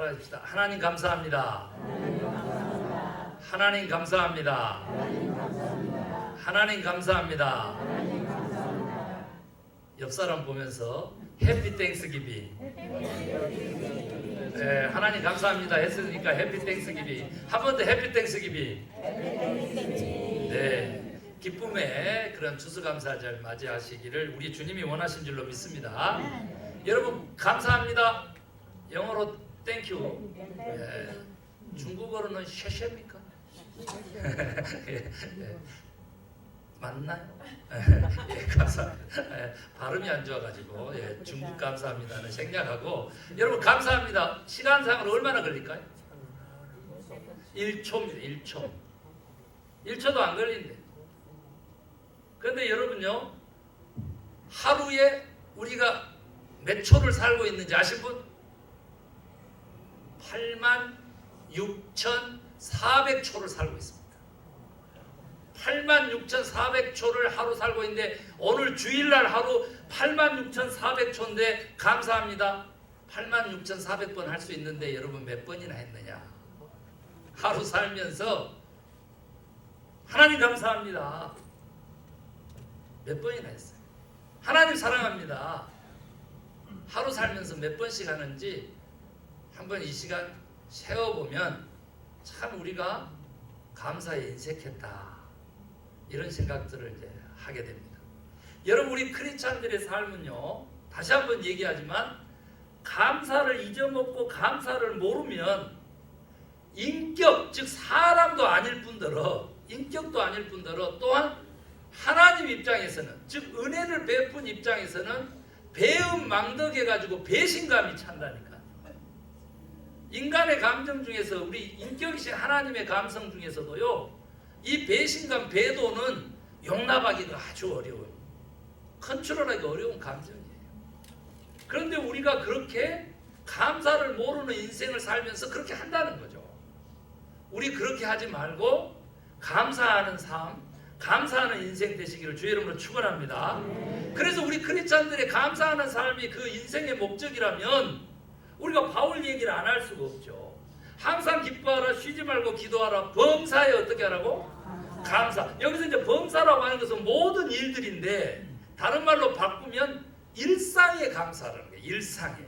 따라합시다. 하나님 감사합니다. 하나님 감사합니다. 하나님 감사합니다. 옆 사람 보면서 해피 땡스기빙. 네, 하나님 감사합니다 했으니까 해피 땡스기빙. 한 번 더 해피 땡스기빙. 네, 기쁨의 그런 추수감사절 맞이하시기를 우리 주님이 원하신 줄로 믿습니다. 여러분 감사합니다. 영어로 땡큐. 네, 중국어로는 쉐쉐입니까? 맞나요? 예, 감사합니다. 예, 발음이 안 좋아가지고 예, 중국 감사합니다는 생략하고 여러분 감사합니다. 시간상으로 얼마나 걸릴까요? 1초입니다. 1초. 1초도 안 걸린대. 그런데 여러분요, 하루에 우리가 몇 초를 살고 있는지 아실 분? 86,400초를 살고 있습니다. 86,400초를 하루 살고 있는데 오늘 주일날 하루 86,400초인데 감사합니다. 86,400번 할 수 있는데 여러분 몇 번이나 했느냐? 하루 살면서 하나님 감사합니다. 몇 번이나 했어요? 하나님 사랑합니다. 하루 살면서 몇 번씩 하는지 한번 이 시간 세워보면 참 우리가 감사에 인색했다. 이런 생각들을 이제 하게 됩니다. 여러분 우리 크리스찬들의 삶은요, 다시 한번 얘기하지만 감사를 잊어먹고 감사를 모르면 인격, 즉 사람도 아닐 뿐더러 인격도 아닐 뿐더러 또한 하나님 입장에서는, 즉 은혜를 베푼 입장에서는 배은망덕해가지고 배신감이 찬다니까. 인간의 감정 중에서 우리 인격이신 하나님의 감성 중에서도요, 이 배신감, 배도는 용납하기가 아주 어려워요. 컨트롤하기 어려운 감정이에요. 그런데 우리가 그렇게 감사를 모르는 인생을 살면서 그렇게 한다는 거죠. 우리 그렇게 하지 말고 감사하는 삶, 감사하는 인생 되시기를 주의 이름으로 축원합니다. 그래서 우리 크리스찬들의 감사하는 삶이 그 인생의 목적이라면 우리가 바울 얘기를 안 할 수가 없죠. 항상 기뻐하라, 쉬지 말고 기도하라, 범사에 어떻게 하라고? 감사. 여기서 이제 범사라고 하는 것은 모든 일들인데 다른 말로 바꾸면 일상에 감사라는 거예요. 일상에.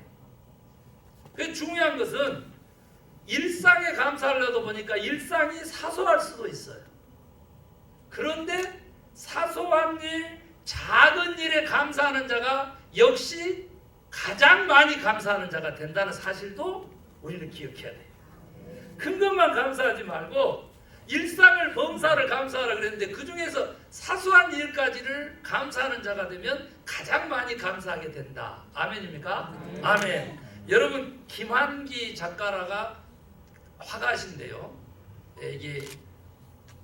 그 중요한 것은 일상에 감사하려다 보니까 일상이 사소할 수도 있어요. 그런데 사소한 일, 작은 일에 감사하는 자가 역시 가장 많이 감사하는 자가 된다는 사실도 우리는 기억해야 돼요. 큰 것만 감사하지 말고 일상을 범사를 감사하라 그랬는데 그 중에서 사소한 일까지를 감사하는 자가 되면 가장 많이 감사하게 된다. 아멘입니까? 아멘. 여러분 김한기 작가라가 화가신데요. 이게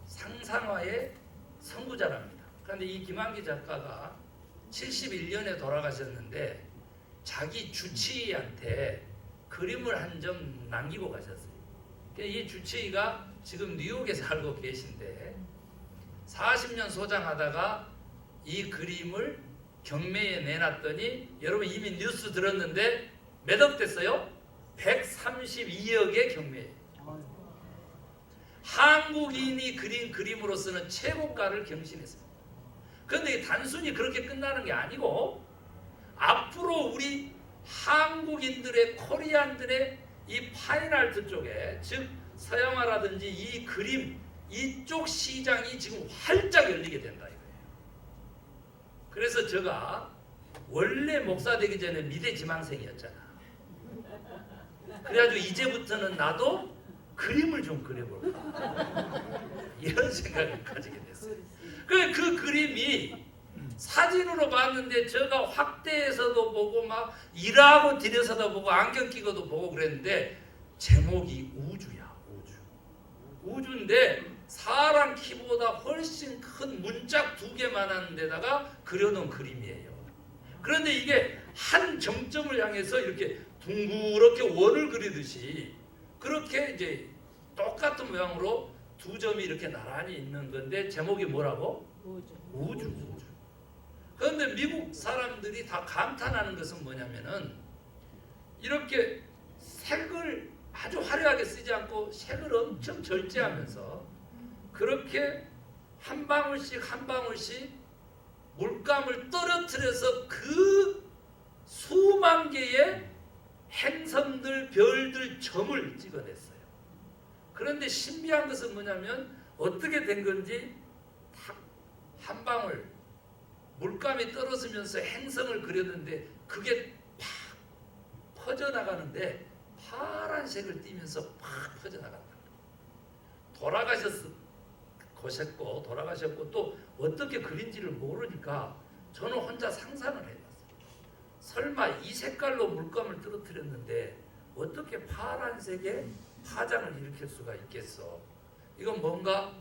상상화의 선구자랍니다. 그런데 이 김한기 작가가 71년에 돌아가셨는데 자기 주치의한테 그림을 한 점 남기고 가셨어요. 이 주치의가 지금 뉴욕에 살고 계신데 40년 소장하다가 이 그림을 경매에 내놨더니 여러분 이미 뉴스 들었는데 몇 억 됐어요? 132억의 경매예요. 한국인이 그린 그림으로서는 최고가를 경신했습니다. 그런데 단순히 그렇게 끝나는 게 아니고 앞으로 우리 한국인들의, 코리안들의 이 파인아트 쪽에, 즉 서양화라든지 이 그림 이쪽 시장이 지금 활짝 열리게 된다 이거예요. 그래서 제가 원래 목사 되기 전에 미대 지망생이었잖아. 그래가지고 이제부터는 나도 그림을 좀 그려볼까 이런 생각을 가지게 됐어요. 그 그림이 사진으로 봤는데 제가 확대해서도 보고 막 일하고 들여서도 보고 안경 끼고도 보고 그랬는데 제목이 우주야. 우주인데 사람 키보다 훨씬 큰 문짝 2개만한 데다가 그려놓은 그림이에요. 그런데 이게 한 정점을 향해서 이렇게 둥그렇게 원을 그리듯이 그렇게 이제 똑같은 모양으로 2점이 이렇게 나란히 있는 건데 제목이 뭐라고? 우주. 그런데 미국 사람들이 다 감탄하는 것은 뭐냐면은 이렇게 색을 아주 화려하게 쓰지 않고 색을 엄청 절제하면서 그렇게 한 방울씩 한 방울씩 물감을 떨어뜨려서 그 수만 개의 행성들, 별들, 점을 찍어냈어요. 그런데 신비한 것은 뭐냐면 어떻게 된 건지 딱 한 방울 물감이 떨어지면서 행성을 그렸는데 그게 팍 퍼져나가는데 파란색을 띠면서 팍 퍼져나간다. 돌아가셨고 또 어떻게 그린지를 모르니까 저는 혼자 상상을 해봤어요. 설마 이 색깔로 물감을 떨어뜨렸는데 어떻게 파란색의 파장을 일으킬 수가 있겠어? 이건 뭔가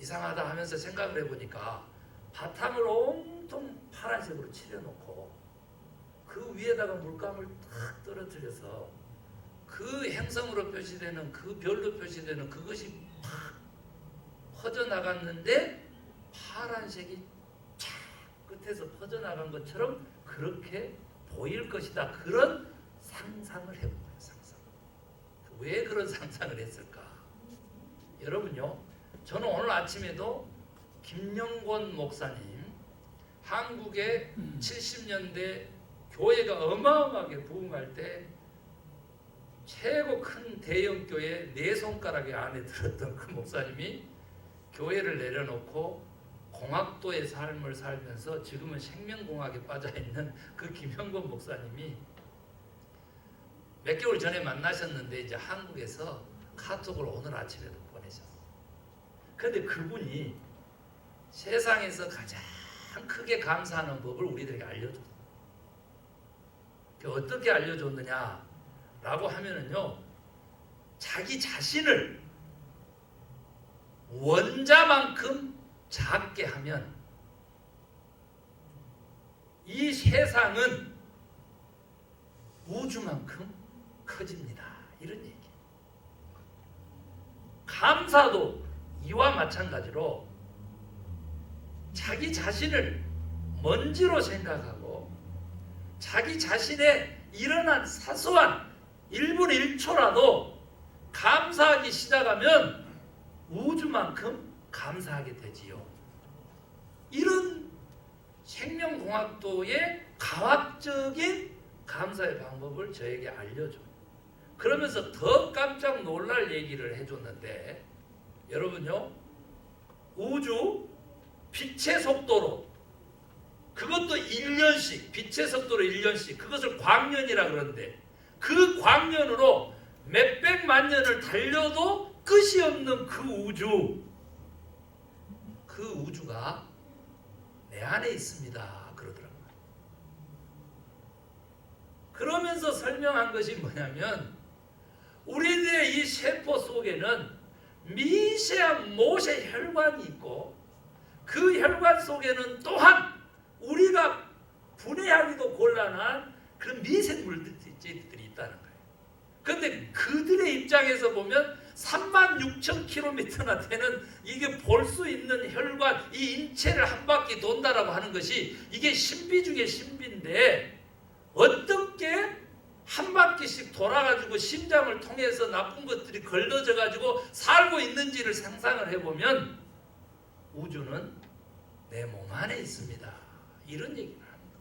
이상하다 하면서 생각을 해보니까 바탕을 온통 파란색으로 칠해놓고 그 위에다가 물감을 탁 떨어뜨려서 그 행성으로 표시되는 그 별로 표시되는 그것이 팍 퍼져나갔는데 파란색이 쫙 끝에서 퍼져나간 것처럼 그렇게 보일 것이다. 그런 상상을 해본 거예요. 상상. 왜 그런 상상을 했을까? 여러분요, 저는 오늘 아침에도 김영권 목사님, 한국의 70년대 교회가 어마어마하게 부흥할 때 최고 큰 대형 교회 네 손가락에 안에 들었던 그 목사님이 교회를 내려놓고 공학도의 삶을 살면서 지금은 생명공학에 빠져있는 그 김영권 목사님이 몇 개월 전에 만나셨는데 이제 한국에서 카톡을 오늘 아침에도 보내셨어요. 그런데 그분이 세상에서 가장 크게 감사하는 법을 우리들에게 알려줬어요. 어떻게 알려줬느냐 라고 하면은요, 자기 자신을 원자만큼 작게 하면 이 세상은 우주만큼 커집니다. 이런 얘기. 감사도 이와 마찬가지로 자기 자신을 먼지로 생각하고 자기 자신의 일어난 사소한 1분 1초라도 감사하기 시작하면 우주만큼 감사하게 되지요. 이런 생명공학도의 과학적인 감사의 방법을 저에게 알려줘요. 그러면서 더 깜짝 놀랄 얘기를 해줬는데, 여러분요, 우주 빛의 속도로, 그것도 1년씩, 빛의 속도로 1년씩, 그것을 광년이라 그러는데 그 광년으로 몇백만 년을 달려도 끝이 없는 그 우주가 내 안에 있습니다. 그러더라고요. 그러면서 설명한 것이 뭐냐면 우리들의 이 세포 속에는 미세한 모세 혈관이 있고 그 혈관 속에는 또한 우리가 분해하기도 곤란한 그런 미생물들이 있다는 거예요. 그런데 그들의 입장에서 보면 36,000km나 되는 이게 볼 수 있는 혈관, 이 인체를 한 바퀴 돈다라고 하는 것이 이게 신비 중에 신비인데 어떻게 한 바퀴씩 돌아가지고 심장을 통해서 나쁜 것들이 걸러져 가지고 살고 있는지를 상상을 해보면 우주는 내 몸 안에 있습니다. 이런 얘기를 합니다.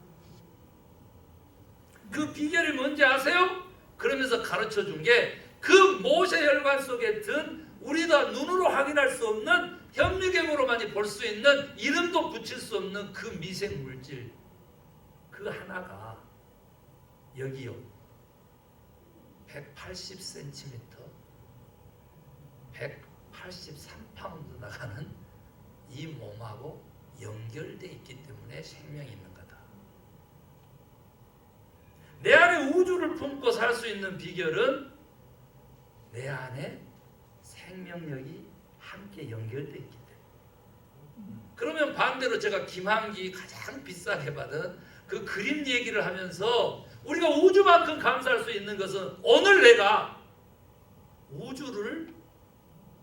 그 비결이 뭔지 아세요? 그러면서 가르쳐 준 게 그 모세혈관 속에 든 우리가 눈으로 확인할 수 없는 현미경으로만이 볼 수 있는 이름도 붙일 수 없는 그 미생물질 그 하나가 여기요 180cm 183파운드 나가는 이 몸하고 연결되어 있기 때문에 생명이 있는 거다. 내 안에 우주를 품고 살 수 있는 비결은 내 안에 생명력이 함께 연결되어 있기 때문에. 그러면 반대로 제가 김한기 가장 비싸게 받은 그 그림 얘기를 하면서 우리가 우주만큼 감사할 수 있는 것은 오늘 내가 우주를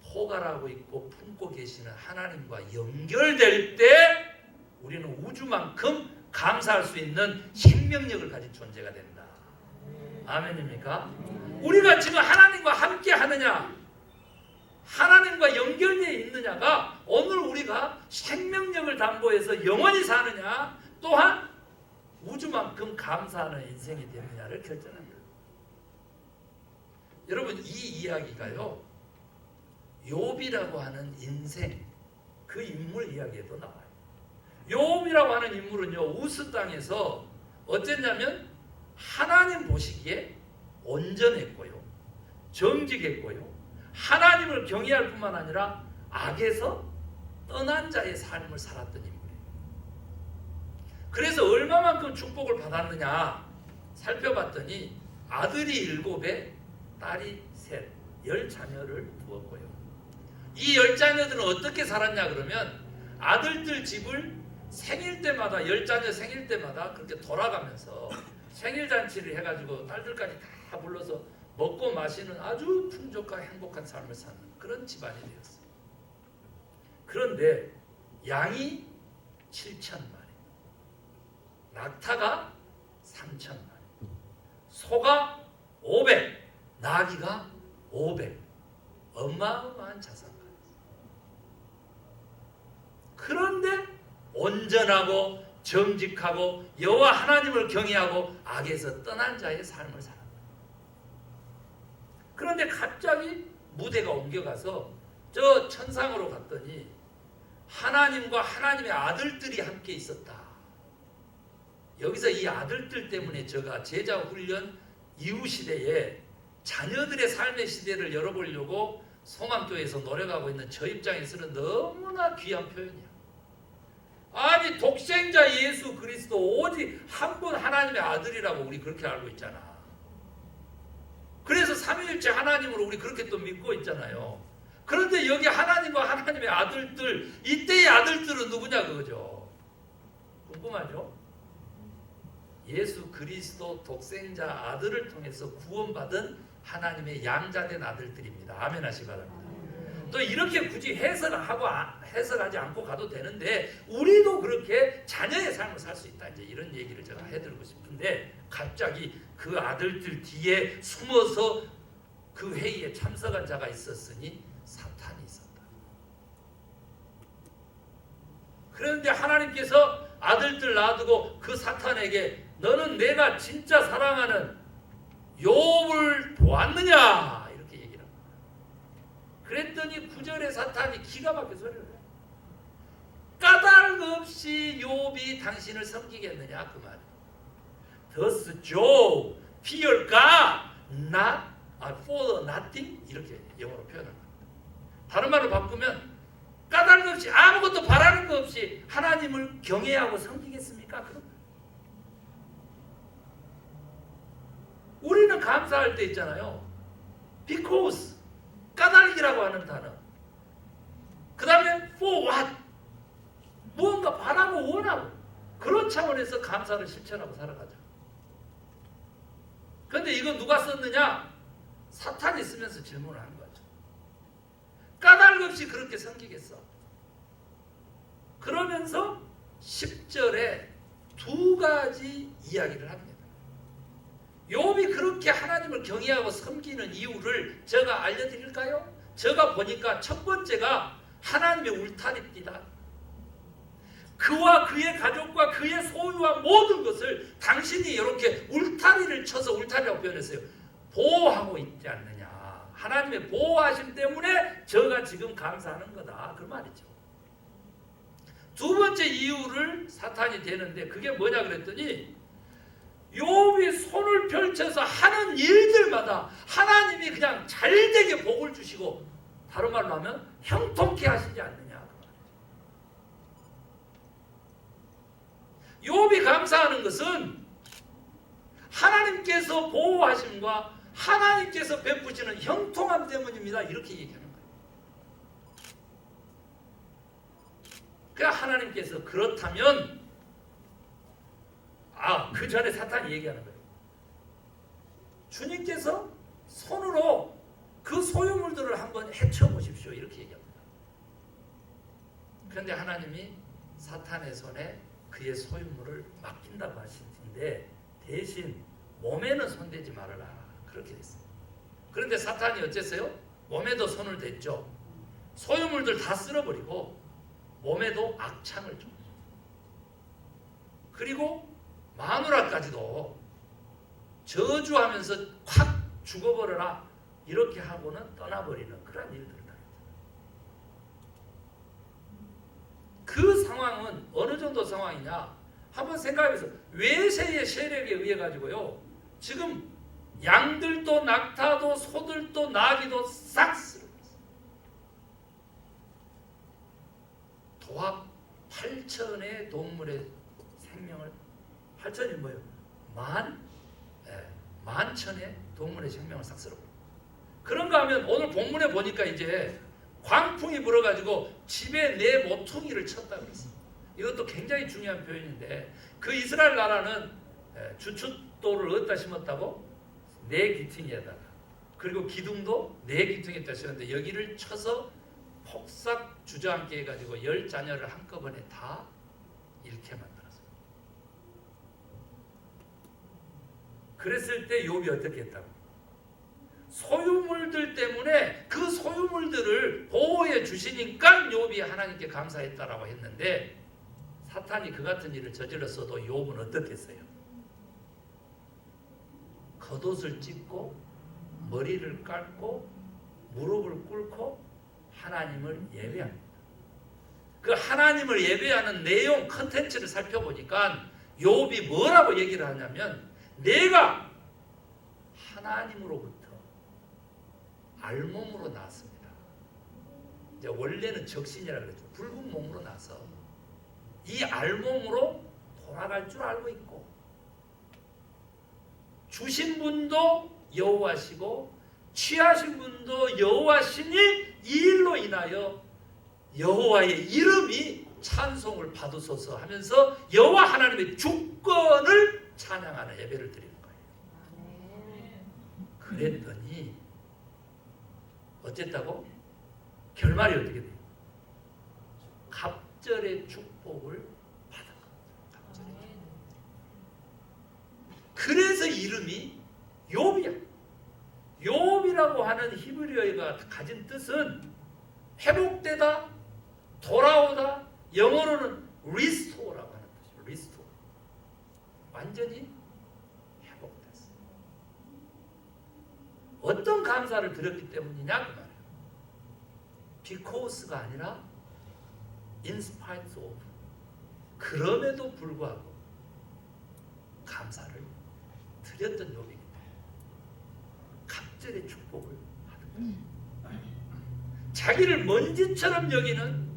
포괄하고 있고 품고 계시는 하나님과 연결될 때 우리는 우주만큼 감사할 수 있는 생명력을 가진 존재가 된다. 아멘입니까? 우리가 지금 하나님과 함께 사느냐가 오늘 우리가 생명력을 담보해서 영원히 사느냐 또한 우주만큼 감사하는 인생이 되느냐를 결정합니다. 여러분 이 이야기가요 욥이라고 하는 인생 그 인물 이야기에도 나와요. 욥이라고 하는 인물은요 우스 땅에서 어쨌냐면 하나님 보시기에 온전했고요 정직했고요 하나님을 경외할 뿐만 아니라 악에서 떠난 자의 삶을 살았던 인물이에요. 그래서 얼마만큼 축복을 받았느냐 살펴봤더니 아들이 7에 딸이 3, 10자녀를 두었고요. 이 10자녀들은 어떻게 살았냐 그러면 아들들 집을 생일 때마다 10자녀 생일 때마다 그렇게 돌아가면서 생일잔치를 해가지고 딸들까지 다 불러서 먹고 마시는 아주 풍족하고 행복한 삶을 사는 그런 집안이 되었어요. 그런데 양이 7,000마리, 낙타가 3,000마리, 소가 500, 나귀가 500, 어마어마한 자산가. 그런데 온전하고 정직하고 여호와 하나님을 경외하고 악에서 떠난 자의 삶을 살았다. 그런데 갑자기 무대가 옮겨가서 저 천상으로 갔더니 하나님과 하나님의 아들들이 함께 있었다. 여기서 이 아들들 때문에 제가 제자 훈련 이후 시대에 자녀들의 삶의 시대를 열어보려고 소망교회에서 노력하고 있는 저 입장에서는 너무나 귀한 표현이야. 아니 독생자 예수 그리스도 오직 한 분 하나님의 아들이라고 우리 그렇게 알고 있잖아. 그래서 삼위일체 하나님으로 우리 그렇게 또 믿고 있잖아요. 그런데 여기 하나님과 하나님의 아들들 이때의 아들들은 누구냐 그거죠. 궁금하죠? 예수 그리스도 독생자 아들을 통해서 구원받은 하나님의 양자된 아들들입니다. 아멘 하시기 바랍니다. 또 이렇게 굳이 해석하지 않고 가도 되는데 우리도 그렇게 자녀의 삶을 살 수 있다. 이제 이런 얘기를 제가 해드리고 싶은데 갑자기 그 아들들 뒤에 숨어서 그 회의에 참석한 자가 있었으니 사탄이 있었다. 그런데 하나님께서 아들들 놔두고 그 사탄에게 너는 내가 진짜 사랑하는 욥을 보았느냐 이렇게 얘기를 합니다. 그랬더니 9절에 사탄이 기가 막혀 소리를 해요. 까닭 없이 욥이 당신을 섬기겠느냐 그 말이에요. Does Job fear God not for nothing 이렇게 영어로 표현합니다. 다른 말로 바꾸면 까닭 없이 아무것도 바라는 것 없이 하나님을 경외하고 섬기겠습니까? 그럼 우리는 감사할 때 있잖아요. Because 까닭이라고 하는 단어. 그 다음에 for what 무언가 바라고 원하고 그런 차원에서 감사를 실천하고 살아가죠. 그런데 이거 누가 썼느냐? 사탄이 쓰면서 질문을 한 거죠. 까닭 없이 그렇게 섬기겠어. 그러면서 10절에 2가지 이야기를 합니다. 욥이 그렇게 하나님을 경외하고 섬기는 이유를 제가 알려드릴까요? 제가 보니까 첫 번째가 하나님의 울타리입니다. 그와 그의 가족과 그의 소유와 모든 것을 당신이 이렇게 울타리를 쳐서 울타리라고 표현했어요. 보호하고 있지 않느냐. 하나님의 보호하심 때문에 저가 지금 감사하는 거다. 그 말이죠. 두 번째 이유를 사탄이 대는데 그게 뭐냐 그랬더니 욥이 손을 펼쳐서 하는 일들마다 하나님이 그냥 잘되게 복을 주시고 다른 말로 하면 형통케 하시지 않느냐. 욥이 감사하는 것은 하나님께서 보호하심과 하나님께서 베푸시는 형통함 때문입니다. 이렇게 얘기하는 거예요. 그러니까 하나님께서 그렇다면 그 전에 사탄이 얘기하는 거예요. 주님께서 손으로 그 소유물들을 한번 헤쳐보십시오. 이렇게 얘기합니다. 그런데 하나님이 사탄의 손에 그의 소유물을 맡긴다고 하시는데 대신 몸에는 손대지 말아라. 그렇게 됐어요. 그런데 사탄이 어쨌어요? 몸에도 손을 댔죠. 소유물들 다 쓸어버리고 몸에도 악창을 줘. 그리고 마누라까지도 저주하면서 확 죽어버려라 이렇게 하고는 떠나버리는 그런 일들을 당했다. 그 상황은 어느 정도 상황이냐 한번 생각해보세요. 외세의 세력에 의해 가지고요 지금 양들도 낙타도 소들도 나귀도 싹 쓸어버렸어요. 도합 8천의 동물의 생명을 8천이 뭐예요? 만천의 동물의 생명을 싹 쓸어버려요. 그런가 하면 오늘 본문에 보니까 이제 광풍이 불어가지고 집에 내 모퉁이를 쳤다 그랬어요. 이것도 굉장히 중요한 표현인데 그 이스라엘 나라는 주춧돌을 어디다 심었다고? 네 귀퉁이에다가 그리고 기둥도 네 귀퉁이에다 심었는데 여기를 쳐서 폭삭 주저앉게 해가지고 10자녀를 한꺼번에 다 잃게 만들었어요. 그랬을 때 욥이 어떻게 했다고? 소유물들 때문에 그 소유물들을 보호해 주시니까 욥이 하나님께 감사했다라고 했는데 사탄이 그 같은 일을 저질렀어도 욥은 어떻겠어요? 겉옷을 찢고 머리를 깔고 무릎을 꿇고 하나님을 예배합니다. 그 하나님을 예배하는 내용 컨텐츠를 살펴보니까 욥이 뭐라고 얘기를 하냐면 내가 하나님으로부터 알몸으로 나왔습니다. 이제 원래는 적신이라고 그랬죠. 붉은 몸으로 나서 이 알몸으로 돌아갈 줄 알고 있고 주신 분도 여호와시고 취하신 분도 여호와시니 이 일로 인하여 여호와의 이름이 찬송을 받으소서 하면서 여호와 하나님의 주권을 찬양하는 예배를 드리는 거예요. 그랬더니 어쨌다고? 결말이 어떻게 돼요? 갑절의 축복을 받은 거예요. 갑절의 축복. 그래서 이름이 욥이야. 욥이라고 하는 히브리어가 가진 뜻은 회복되다, 돌아오다, 영어로는 restore라고 하는 뜻이에요. restore. 완전히 회복됐어. 어떤 감사를 드렸기 때문이냐 그 말이에요. because가 아니라 in spite of. 그럼에도 불구하고 감사를 드렸던 욥이기 때문에 갑절의 축복을 받은 거예요. 자기를 먼지처럼 여기는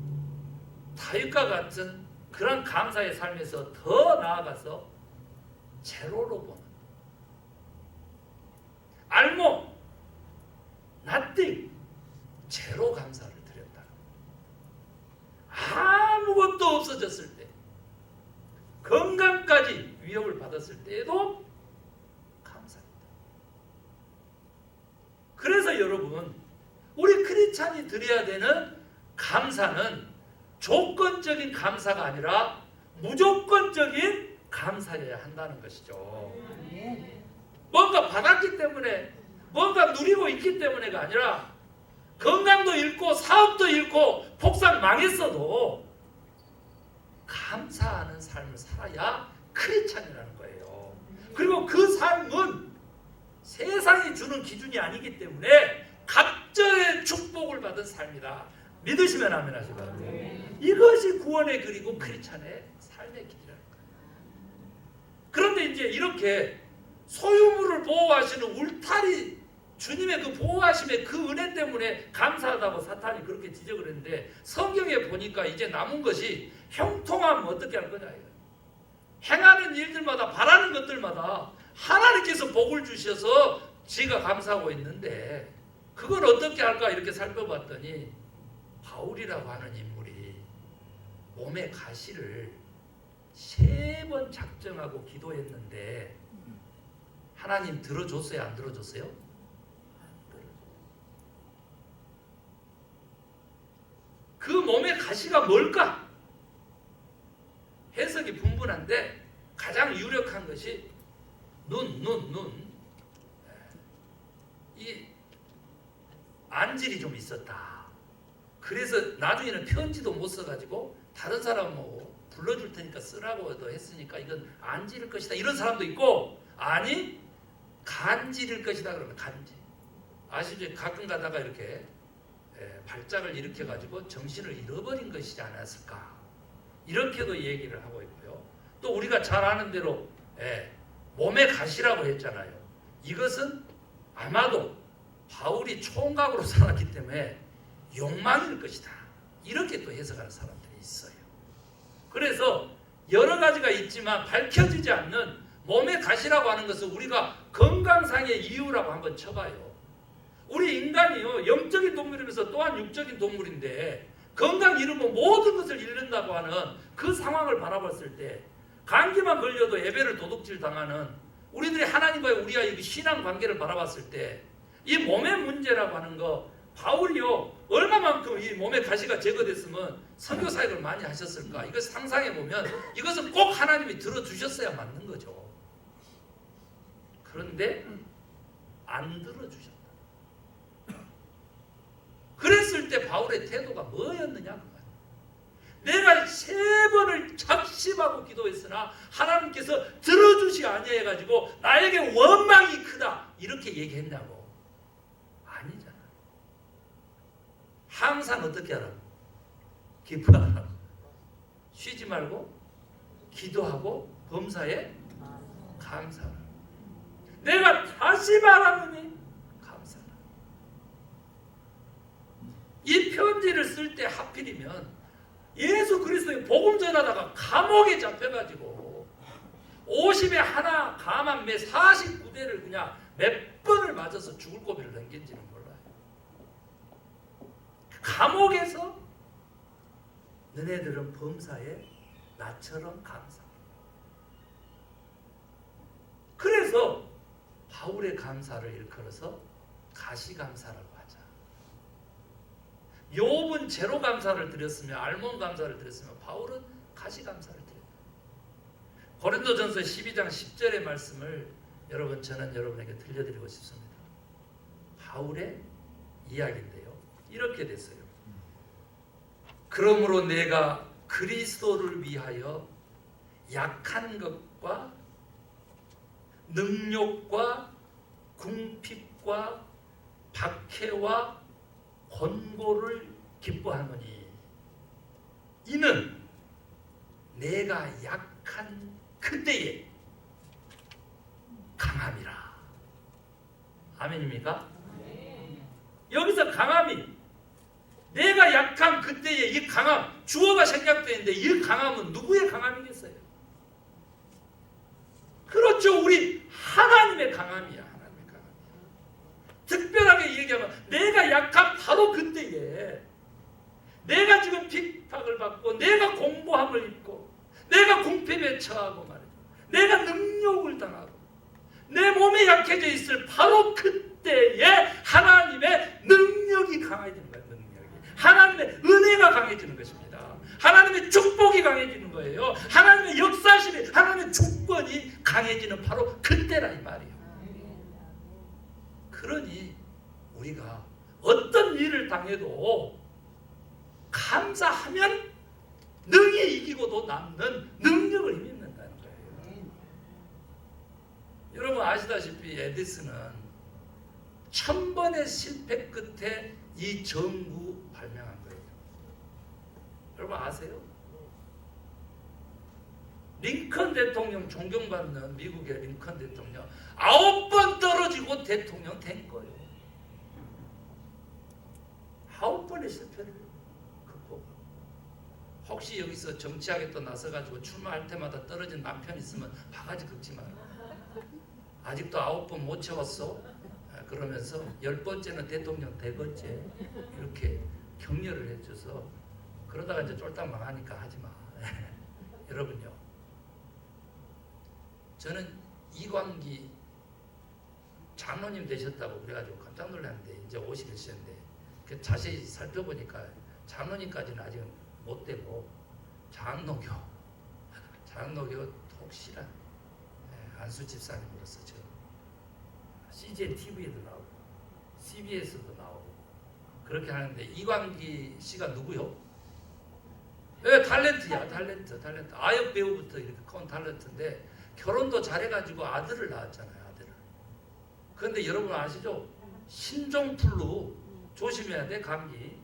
다윗과 같은 그런 감사의 삶에서 더 나아가서 제로로 보는 알몸 nothing 제로 감사를 드렸다. 아무것도 없어졌을 때 건강까지 위협을 받았을 때에도 감사합니다. 그래서 여러분 우리 크리스찬이 드려야 되는 감사는 조건적인 감사가 아니라 무조건적인 감사여야 한다는 것이죠. 뭔가 받았기 때문에 뭔가 누리고 있기 때문에가 아니라 건강도 잃고 사업도 잃고 폭삭 망했어도 감사하는 삶을 살아야 크리스찬이라는 거예요. 그리고 그 삶은 세상이 주는 기준이 아니기 때문에 갑절의 축복을 받은 삶이다. 믿으시면 아멘 하시기 바랍니다. 이것이 구원의 그리고 크리스찬의 삶의 길이라는 거예요. 그런데 이제 이렇게 소유물을 보호하시는 울타리 주님의 그 보호하심의 그 은혜 때문에 감사하다고 사탄이 그렇게 지적을 했는데 성경에 보니까 이제 남은 것이 형통하면 어떻게 할 거냐 이거예요. 행하는 일들마다 바라는 것들마다 하나님께서 복을 주셔서 지가 감사하고 있는데 그걸 어떻게 할까 이렇게 살펴봤더니 바울이라고 하는 인물이 몸의 가시를 3번 작정하고 기도했는데 하나님 들어줬어요? 안 들어줬어요? 그 몸의 가시가 뭘까? 해석이 분분한데 가장 유력한 것이 눈. 이 안질이 좀 있었다. 그래서 나중에는 편지도 못 써가지고 다른 사람 뭐 불러줄 테니까 쓰라고도 했으니까 이건 안 지를 것이다 이런 사람도 있고, 아니 간지를 것이다 그러면 간지. 아시죠? 가끔 가다가 이렇게 발작을 일으켜가지고 정신을 잃어버린 것이지 않았을까, 이렇게도 얘기를 하고 있고요. 또 우리가 잘 아는 대로 몸의 가시라고 했잖아요. 이것은 아마도 바울이 총각으로 살았기 때문에 욕망일 것이다, 이렇게 또 해석하는 사람들이 있어요. 그래서 여러 가지가 있지만 밝혀지지 않는 몸의 가시라고 하는 것은 우리가 건강상의 이유라고 한번 쳐봐요. 우리 인간이요, 영적인 동물이면서 또한 육적인 동물인데 건강 잃으면 모든 것을 잃는다고 하는 그 상황을 바라봤을 때, 감기만 걸려도 예배를 도둑질 당하는 우리들이 하나님과의 우리와의 신앙 관계를 바라봤을 때, 이 몸의 문제라고 하는 거, 바울이요 얼마만큼 이 몸의 가시가 제거됐으면 선교 사역을 많이 하셨을까, 이거 상상해 보면 이것은 꼭 하나님이 들어주셨어야 맞는 거죠. 그런데 안 들어주셨다. 그랬을 때 바울의 태도가 뭐였느냐 그 말이에요. 내가 3번을 작심하고 기도했으나 하나님께서 들어주시 아니해가지고 나에게 원망이 크다, 이렇게 얘기했냐고. 아니잖아. 항상 어떻게 하라고? 기뻐하라고. 쉬지 말고 기도하고 범사에 감사하라. 내가 다시 말하노니 감사하라. 이 편지를 쓸 때 하필이면 예수 그리스도의 복음 전하다가 감옥에 잡혀가지고 50에 하나 감한 매 49대를 그냥 몇 번을 맞아서 죽을 고비를 넘긴지는 몰라요. 감옥에서 너네들은 범사에 나처럼 감사하라. 그래서 바울의 감사를 일컬어서 가시감사라고 하자. 욥은 제로 감사를 드렸으며 알몬 감사를 드렸으며 바울은 가시감사를 드렸다. 고린도전서 12장 10절의 말씀을 저는 여러분에게 들려드리고 싶습니다. 바울의 이야기인데요, 이렇게 됐어요. 그러므로 내가 그리스도를 위하여 약한 것과 능욕과 궁핍과 박해와 권고를 기뻐하노니 이는 내가 약한 그때에 강함이라. 아멘입니까? 여기서 강함이, 내가 약한 그때에 이 강함, 주어가 생략되어 있는데 이 강함은 누구의 강함이겠어요? 그렇죠. 우리 하나님의 강함이야. 하나님의 강함이야. 특별하게 얘기하면 내가 약한 바로 그때에, 내가 지금 핍박을 받고 내가 공고함을 입고 내가 궁핍에 처하고 말이죠, 내가 능욕을 당하고 내 몸에 약해져 있을 바로 그때에 하나님의 능력이 강해지는 거예요. 능력이, 하나님의 은혜가 강해지는 것입니다. 하나님의 축복이 강해지는 거예요. 하나님의 역사심이, 하나님의 주권이 강해지는 바로 그때라 이 말이에요. 그러니 우리가 어떤 일을 당해도 감사하면 능히 이기고도 남는 능력을 힘입는다는 거예요. 여러분 아시다시피 에디슨은 1000번의 실패 끝에 이 전구 발명한 거예요. 여러분 아세요? 링컨 대통령, 존경받는 미국의 링컨 대통령 9번 떨어지고 대통령 된 거예요. 9번의 실패를 극복하고. 혹시 여기서 정치하게 또 나서가지고 출마할 때마다 떨어진 남편 있으면 바가지 긁지 마요. 아직도 9번 못 채웠어? 그러면서 10번째는 대통령 되겠지, 이렇게 격려를 해줘서, 그러다가 이제 쫄딱 망하니까 하지 마. 여러분요, 저는 이광기 장로님 되셨다고 그래가지고 깜짝 놀랐는데, 이제 50이셨는데 그 자세히 살펴보니까 장로님까지는 아직 못 되고 장로교 독실한 안수 집사님으로서 저 CJ TV에도 나오고 CBS도 나오고 그렇게 하는데 이광기 씨가 누구요? 예, 탤런트야, 탤런트. 아역 배우부터 이렇게 커온 탤런트인데 결혼도 잘해가지고 아들을 낳았잖아요, 아들을. 그런데 여러분 아시죠? 신종플루 조심해야 돼, 감기.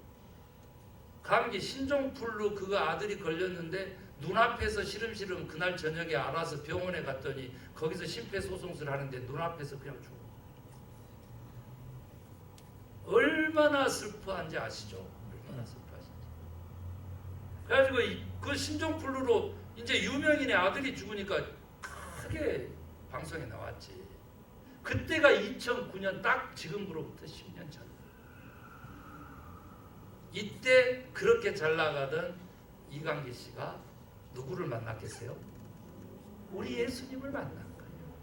감기 신종플루 그거 아들이 걸렸는데 눈앞에서 시름시름 그날 저녁에 알아서 병원에 갔더니 거기서 심폐소생술을 하는데 눈앞에서 그냥 죽어. 얼마나 슬퍼한지 아시죠? 얼마나 슬퍼하신지. 그래가지고 그 신종플루로 이제 유명인의 아들이 죽으니까 크게 방송에 나왔지. 그때가 2009년 딱 지금으로부터 10년 전. 이때 그렇게 잘 나가던 이광기 씨가 누구를 만났겠어요? 우리 예수님을 만난 거예요.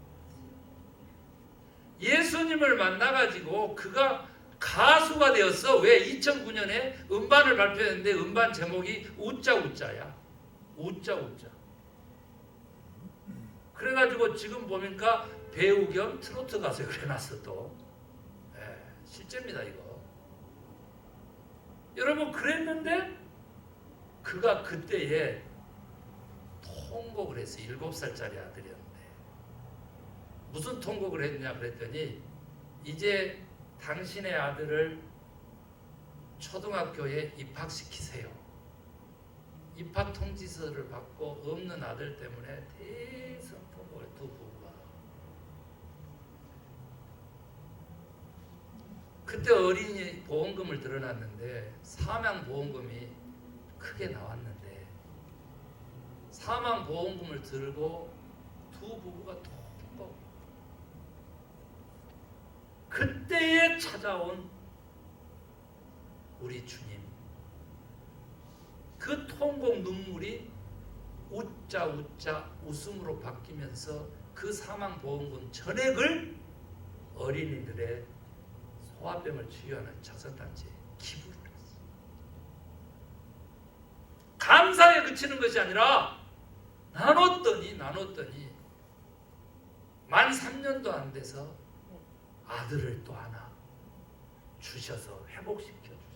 예수님을 만나가지고 그가 가수가 되었어. 왜? 2009년에 음반을 발표했는데 음반 제목이 우짜우짜야. 우짜우짜. 그래가지고 지금 보니까 배우 겸 트로트 가수를 해놨어 또. 예, 실제입니다 이거. 여러분 그랬는데 그가 그때에 통곡을 했어요. 7살짜리 아들이었는데 무슨 통곡을 했냐 그랬더니 이제 당신의 아들을 초등학교에 입학시키세요. 입학 통지서를 받고 없는 아들 때문에 대성 통곡을 두 부부가. 그때 어린이 보험금을 들어놨는데 사망보험금이 크게 나왔는데 사망보험금을 들고 두 부부가 통곡. 그때에 찾아온 우리 주님. 그 통곡 눈물이 웃자 웃음으로 바뀌면서 그 사망보험금 전액을 어린이들의 소아병을 치유하는 자선단체에 기부를 했어요. 감사에 그치는 것이 아니라 나눴더니 만 3년도 안 돼서 아들을 또 하나 주셔서 회복시켜 주셨어요.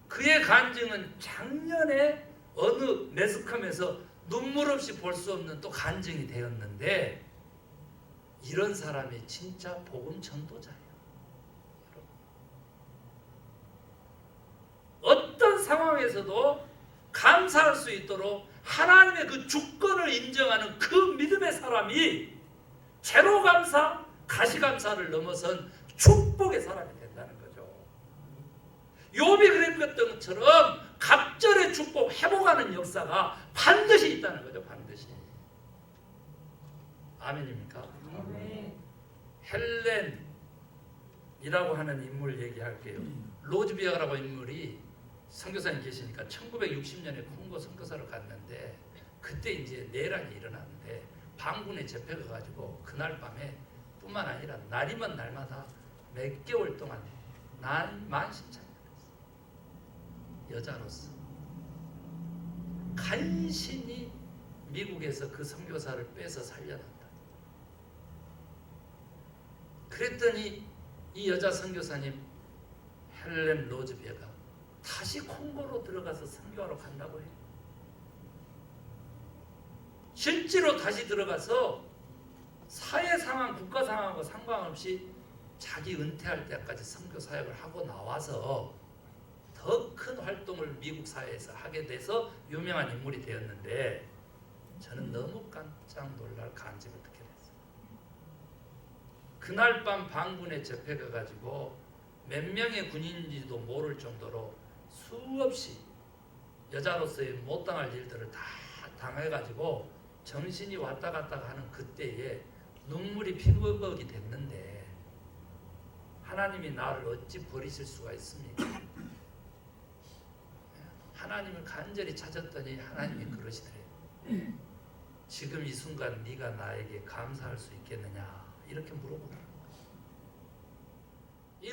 그의 간증은 작년에 어느 매스컴에서 눈물 없이 볼 수 없는 또 간증이 되었는데 이런 사람이 진짜 복음 전도자예요. 어떤 상황에서도 감사할 수 있도록 하나님의 그 주권을 인정하는 그 믿음의 사람이 제로 감사, 가시 감사를 넘어선 축복의 사람이 된다는 거죠. 욥이 그랬던 것처럼 갑절의 축복, 회복하는 역사가 반드시 있다는 거죠. 반드시. 아멘입니까? 아멘. 헬렌이라고 하는 인물 얘기할게요. 로즈비아라고 인물이 선교사님 계시니까 1960년에 콩고 선교사를 갔는데 그때 이제 내란이 일어났는데 반군에 잡혀가 가지고 그날 밤에 뿐만 아니라 날이면 날마다 몇 개월 동안 만신창이를 했어요. 여자로서 간신히 미국에서 그 선교사를 빼서 살려놨다. 그랬더니 이 여자 선교사님 헬렌 로즈비아가 다시 콩고로 들어가서 선교하러 간다고 해요. 실제로 다시 들어가서 사회 상황, 국가 상황하고 상관없이 자기 은퇴할 때까지 선교 사역을 하고 나와서 더 큰 활동을 미국 사회에서 하게 돼서 유명한 인물이 되었는데 저는 너무 깜짝 놀랄 간증을 듣게 됐어요. 그날 밤 반군에 잡혀가가지고 몇 명의 군인인지도 모를 정도로 수없이 여자로서의 못 당할 일들을 다 당해가지고 정신이 왔다 갔다 하는 그때에 눈물이 피부벅이 됐는데 하나님이 나를 어찌 버리실 수가 있습니까? 하나님을 간절히 찾았더니 하나님이 그러시더래요. 지금 이 순간 네가 나에게 감사할 수 있겠느냐 이렇게 물어보더라고요. 이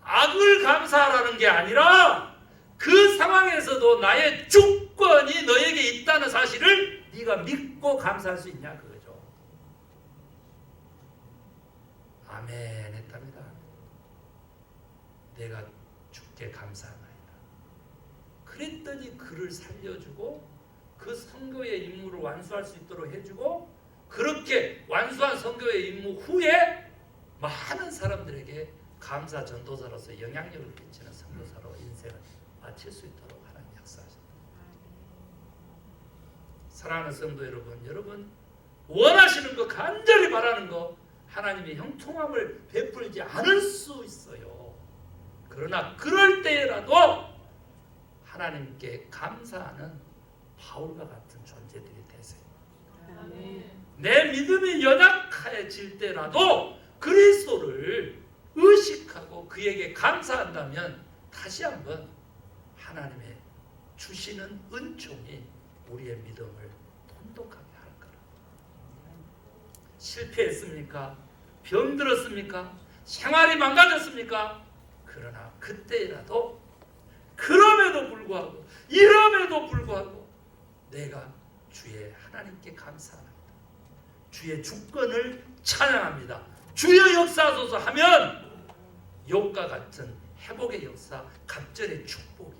악을 감사하라는 게 아니라 그 상황에서도 나의 주권이 너에게 있다는 사실을 네가 믿고 감사할 수 있냐 그거죠. 아멘 했답니다. 내가 주께 감사하나이다. 그랬더니 그를 살려주고 그 선교의 임무를 완수할 수 있도록 해주고, 그렇게 완수한 선교의 임무 후에 많은 사람들에게 감사 전도사로서 영향력을 끼치는 선교사로 인생을 마칠 수 있도록 하나님 역사하셨다. 사랑하는 성도 여러분, 여러분 원하시는 거, 간절히 바라는 거 하나님의 형통함을 베풀지 않을 수 있어요. 그러나 그럴 때라도 하나님께 감사하는 바울과 같은 존재들이 되세요. 내 믿음이 연약해질 때라도 그리스도를 의식하고 그에게 감사한다면 다시 한번 하나님의 주시는 은총이 우리의 믿음을 돈독하게 할 거라. 실패했습니까? 병들었습니까? 생활이 망가졌습니까? 그러나 그때라도, 그럼에도 불구하고, 이럼에도 불구하고 내가 주의 하나님께 감사합니다. 주의 주권을 찬양합니다. 주여 역사하소서 하면 욥과 같은 회복의 역사, 갑절의 축복이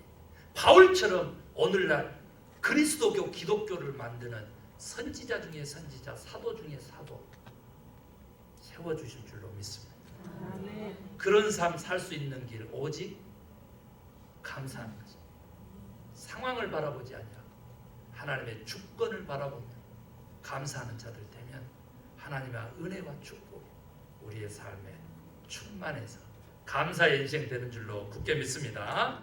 바울처럼 오늘날 그리스도교 기독교를 만드는 선지자 중에 선지자, 사도 중에 사도 세워주실 줄로 믿습니다. 그런 삶 살 수 있는 길 오직 감사하는 거죠. 상황을 바라보지 아니라 하나님의 주권을 바라보며 감사하는 자들 되면 하나님의 은혜와 축복이 우리의 삶에 충만해서 감사의 인생 되는 줄로 굳게 믿습니다.